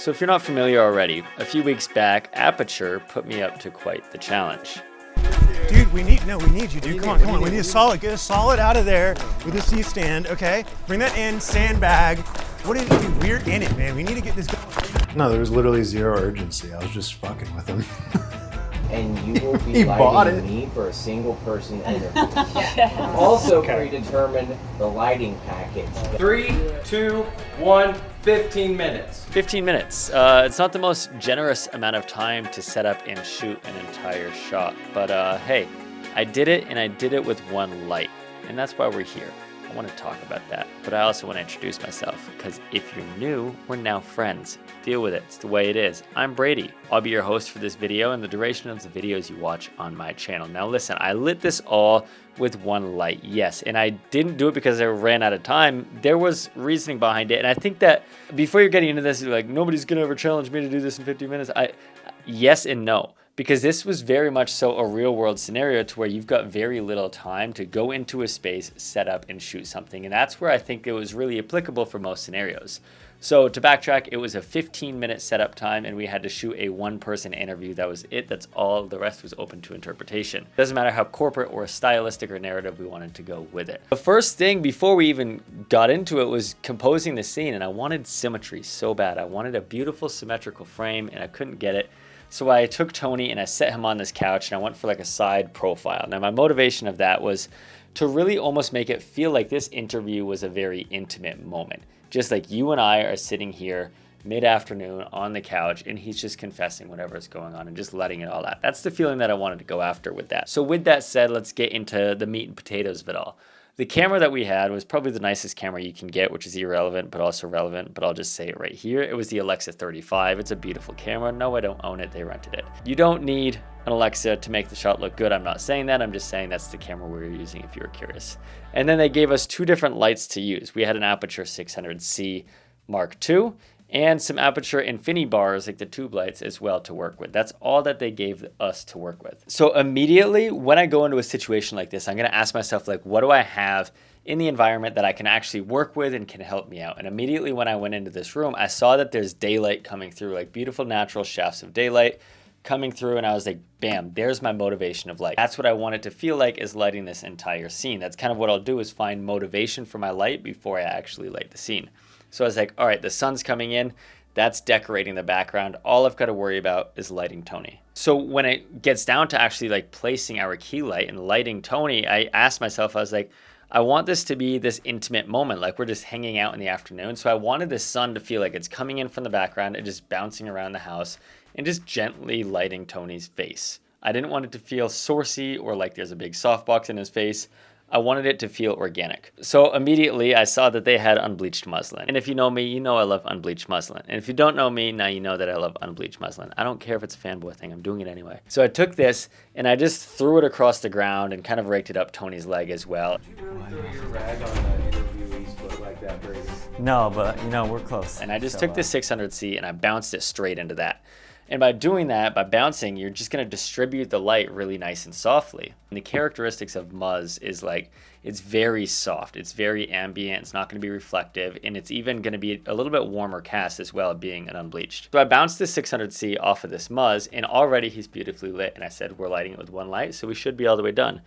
So if you're not familiar already, a few weeks back, Aputure put me up to quite the challenge. Dude, we need you, dude. Come on. We need get a solid out of there with a C-stand, okay? Bring that in, sandbag. What did you do? We're in it, man. We need to get this going. No, there was literally zero urgency. I was just fucking with him. And you will be lighting me for a single person interview. Also predetermined the lighting package. 3, 2, 1, 15 minutes. 15 minutes. It's not the most generous amount of time to set up and shoot an entire shot, but hey, I did it, and I did it with one light, and that's why we're here. I want to talk about that, but I also want to introduce myself, because if you're new, we're now friends. Deal with it. It's the way it is. I'm Brady. I'll be your host for this video and the duration of the videos you watch on my channel. Now listen, I lit this all with one light, yes, and I didn't do it because I ran out of time. There was reasoning behind it, and I think that before you're getting into this, you're like, nobody's gonna ever challenge me to do this in 15 minutes. Yes and no. Because this was very much so a real world scenario to where you've got very little time to go into a space, set up, and shoot something. And that's where I think it was really applicable for most scenarios. So to backtrack, it was a 15-minute setup time, and we had to shoot a one-person interview. That was it. That's all. The rest was open to interpretation. Doesn't matter how corporate or stylistic or narrative we wanted to go with it. The first thing before we even got into it was composing the scene, and I wanted symmetry so bad. I wanted a beautiful symmetrical frame, and I couldn't get it. So I took Tony and I set him on this couch, and I went for like a side profile. Now my motivation of that was to really almost make it feel like this interview was a very intimate moment. Just like you and I are sitting here mid-afternoon on the couch, and he's just confessing whatever is going on and just letting it all out. That's the feeling that I wanted to go after with that. So with that said, let's get into the meat and potatoes of it all. The camera that we had was probably the nicest camera you can get, which is irrelevant, but also relevant, but I'll just say it right here. It was the Alexa 35. It's a beautiful camera. No, I don't own it. They rented it. You don't need an Alexa to make the shot look good. I'm not saying that. I'm just saying that's the camera we were using if you were curious. And then they gave us two different lights to use. We had an Aputure 600C Mark II and some Aputure Infinity bars, like the tube lights as well, to work with. That's all that they gave us to work with. So immediately when I go into a situation like this, I'm gonna ask myself, like, what do I have in the environment that I can actually work with and can help me out? And immediately when I went into this room, I saw that there's daylight coming through, like beautiful natural shafts of daylight coming through, and I was like, bam, there's my motivation of light. That's what I want it to feel like, is lighting this entire scene. That's kind of what I'll do, is find motivation for my light before I actually light the scene. So I was like, all right, the sun's coming in. That's decorating the background. All I've got to worry about is lighting Tony. So when it gets down to actually like placing our key light and lighting Tony, I asked myself, I was like, I want this to be this intimate moment, like we're just hanging out in the afternoon. So I wanted the sun to feel like it's coming in from the background and just bouncing around the house and just gently lighting Tony's face. I didn't want it to feel saucy or like there's a big softbox in his face. I wanted it to feel organic. So immediately I saw that they had unbleached muslin. And if you know me, you know I love unbleached muslin. And if you don't know me, now you know that I love unbleached muslin. I don't care if it's a fanboy thing, I'm doing it anyway. So I took this and I just threw it across the ground and kind of raked it up Tony's leg as well. Did you really throw your rag on the interviewee's foot like that, Brady? No, but you know, we're close. And I just took this 600C and I bounced it straight into that. And by doing that, by bouncing, you're just going to distribute the light really nice and softly. And the characteristics of Muzz is like, it's very soft, it's very ambient, it's not going to be reflective, and it's even going to be a little bit warmer cast as well, being an unbleached. So I bounced this 600C off of this Muzz, and already he's beautifully lit, and I said we're lighting it with one light, so we should be all the way done.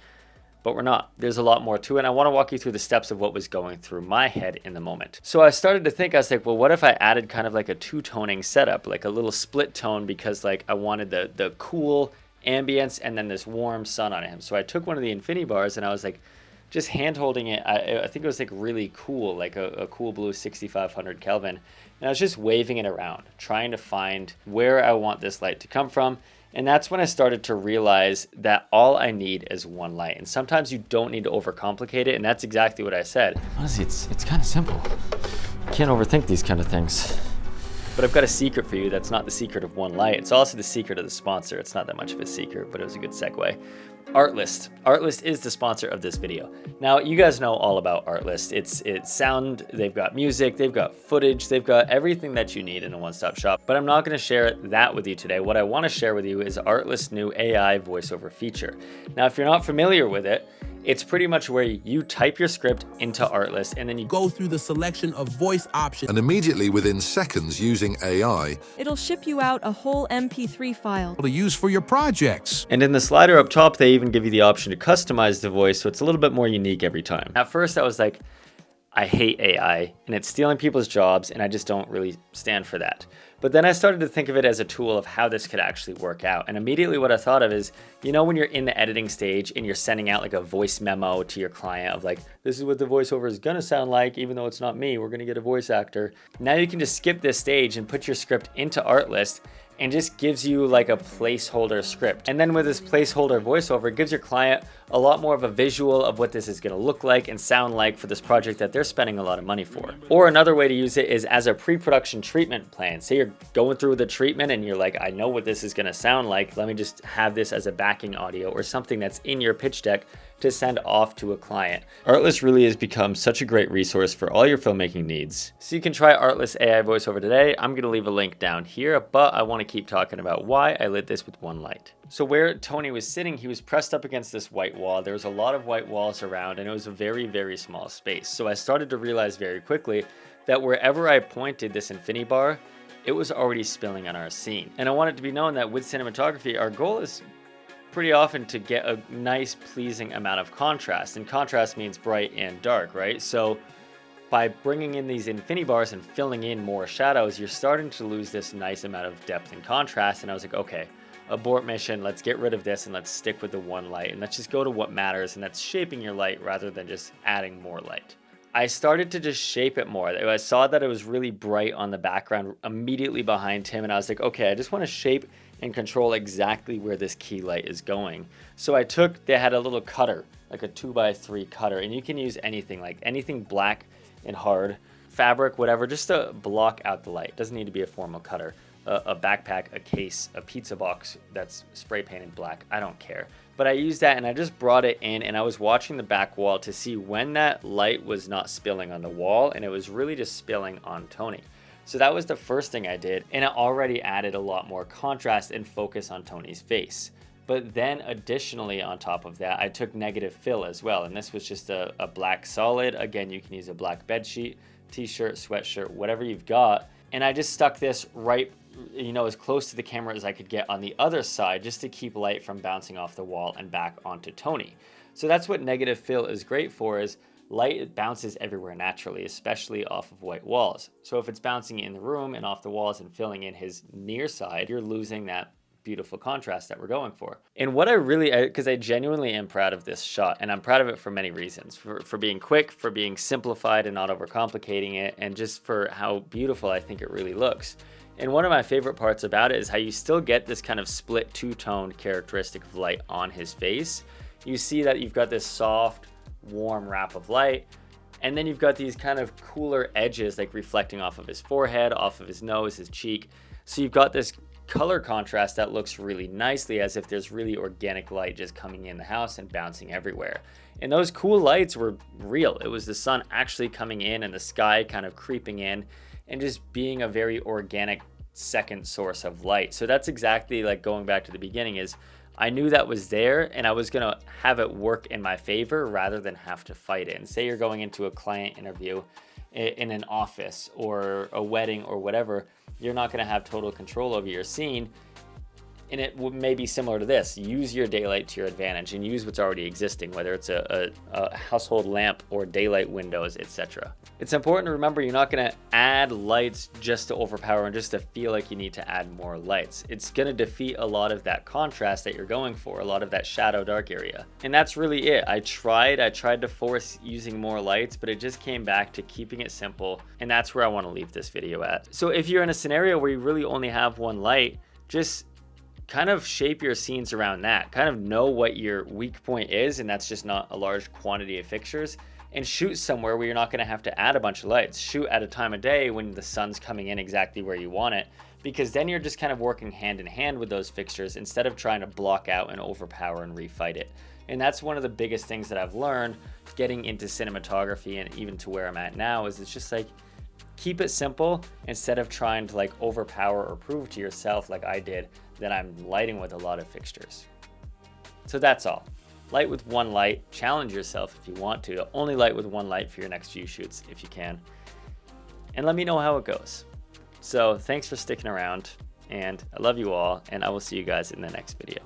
But we're not. There's a lot more to it, and I want to walk you through the steps of what was going through my head in the moment. So I started to think, I was like, well, what if I added kind of like a two-toning setup, like a little split tone, because like I wanted the cool ambience and then this warm sun on him. So I took one of the Infinity bars and I was like, just hand holding it, I think it was like really cool, like a cool blue 6500 Kelvin. And I was just waving it around, trying to find where I want this light to come from. And that's when I started to realize that all I need is one light. And sometimes you don't need to overcomplicate it. And that's exactly what I said. Honestly, it's kind of simple. You can't overthink these kind of things. But I've got a secret for you. That's not the secret of one light. It's also the secret of the sponsor. It's not that much of a secret, but it was a good segue. Artlist. Artlist is the sponsor of this video. Now, you guys know all about Artlist. It's sound, they've got music, they've got footage, they've got everything that you need in a one-stop shop. But I'm not going to share that with you today. What I want to share with you is Artlist's new AI voiceover feature. Now, if you're not familiar with it, It's pretty much where you type your script into Artlist and then you go through the selection of voice options. And immediately within seconds using AI, it'll ship you out a whole MP3 file to use for your projects. And in the slider up top, they even give you the option to customize the voice, so it's a little bit more unique every time. At first I was like, I hate AI and it's stealing people's jobs and I just don't really stand for that. But then I started to think of it as a tool of how this could actually work out. And immediately what I thought of is, you know, when you're in the editing stage and you're sending out like a voice memo to your client of like, this is what the voiceover is gonna sound like, even though it's not me, we're gonna get a voice actor. Now you can just skip this stage and put your script into Artlist and just gives you like a placeholder script. And then with this placeholder voiceover, it gives your client a lot more of a visual of what this is gonna look like and sound like for this project that they're spending a lot of money for. Or another way to use it is as a pre-production treatment plan. Say you're going through the treatment and you're like, I know what this is gonna sound like. Let me just have this as a backing audio or something that's in your pitch deck to send off to a client. Artlist really has become such a great resource for all your filmmaking needs. So you can try Artlist AI voiceover today. I'm gonna leave a link down here, but I wanna keep talking about why I lit this with one light. So where Tony was sitting, he was pressed up against this white wall. There was a lot of white walls around and it was a very, very small space. So I started to realize very quickly that wherever I pointed this infinity bar, it was already spilling on our scene. And I want it to be known that with cinematography, our goal is pretty often to get a nice, pleasing amount of contrast. And contrast means bright and dark, right? So by bringing in these infinity bars and filling in more shadows, you're starting to lose this nice amount of depth and contrast. And I was like, okay, abort mission, let's get rid of this and let's stick with the one light and let's just go to what matters, and that's shaping your light rather than just adding more light. I started to just shape it more. I saw that it was really bright on the background immediately behind him, and I was like, okay, I just want to shape and control exactly where this key light is going. So they had a little cutter, like a 2x3 cutter, and you can use anything, like anything black and hard, fabric, whatever, just to block out the light. It doesn't need to be a formal cutter. A backpack, a case, a pizza box that's spray painted black, I don't care. But I used that and I just brought it in and I was watching the back wall to see when that light was not spilling on the wall and it was really just spilling on Tony. So that was the first thing I did, and it already added a lot more contrast and focus on Tony's face. But then additionally on top of that, I took negative fill as well, and this was just a black solid. Again, you can use a black bed sheet, t-shirt, sweatshirt, whatever you've got. And I just stuck this right, you know, as close to the camera as I could get on the other side, just to keep light from bouncing off the wall and back onto Tony. So that's what negative fill is great for, is light bounces everywhere naturally, especially off of white walls. So if it's bouncing in the room and off the walls and filling in his near side, you're losing that beautiful contrast that we're going for. And what I really, because I genuinely am proud of this shot, and I'm proud of it for many reasons, for being quick, for being simplified and not overcomplicating it, and just for how beautiful I think it really looks. And one of my favorite parts about it is how you still get this kind of split two-tone characteristic of light on his face. You see that you've got this soft, warm wrap of light, and then you've got these kind of cooler edges like reflecting off of his forehead, off of his nose, his cheek. So you've got this color contrast that looks really nicely, as if there's really organic light just coming in the house and bouncing everywhere. And those cool lights were real. It was the sun actually coming in and the sky kind of creeping in and just being a very organic second source of light. So that's exactly like going back to the beginning, is I knew that was there and I was gonna have it work in my favor rather than have to fight it. And say you're going into a client interview in an office or a wedding or whatever, you're not going to have total control over your scene. And it may be similar to this. Use your daylight to your advantage and use what's already existing, whether it's a household lamp or daylight windows, etc. It's important to remember you're not going to add lights just to overpower and just to feel like you need to add more lights. It's going to defeat a lot of that contrast that you're going for, a lot of that shadow dark area. And that's really it. I tried to force using more lights, but it just came back to keeping it simple. And that's where I want to leave this video at. So if you're in a scenario where you really only have one light, just kind of shape your scenes around that. Kind of know what your weak point is, and that's just not a large quantity of fixtures, and shoot somewhere where you're not going to have to add a bunch of lights. Shoot at a time of day when the sun's coming in exactly where you want it, because then you're just kind of working hand in hand with those fixtures instead of trying to block out and overpower and refight it. And that's one of the biggest things that I've learned getting into cinematography, and even to where I'm at now, is it's just like, keep it simple instead of trying to like overpower or prove to yourself, like I did, that I'm lighting with a lot of fixtures. So that's all. light with one light. Challenge yourself if you want to only light with one light for your next few shoots if you can. And let me know how it goes. So thanks for sticking around, and I love you all, and I will see you guys in the next video.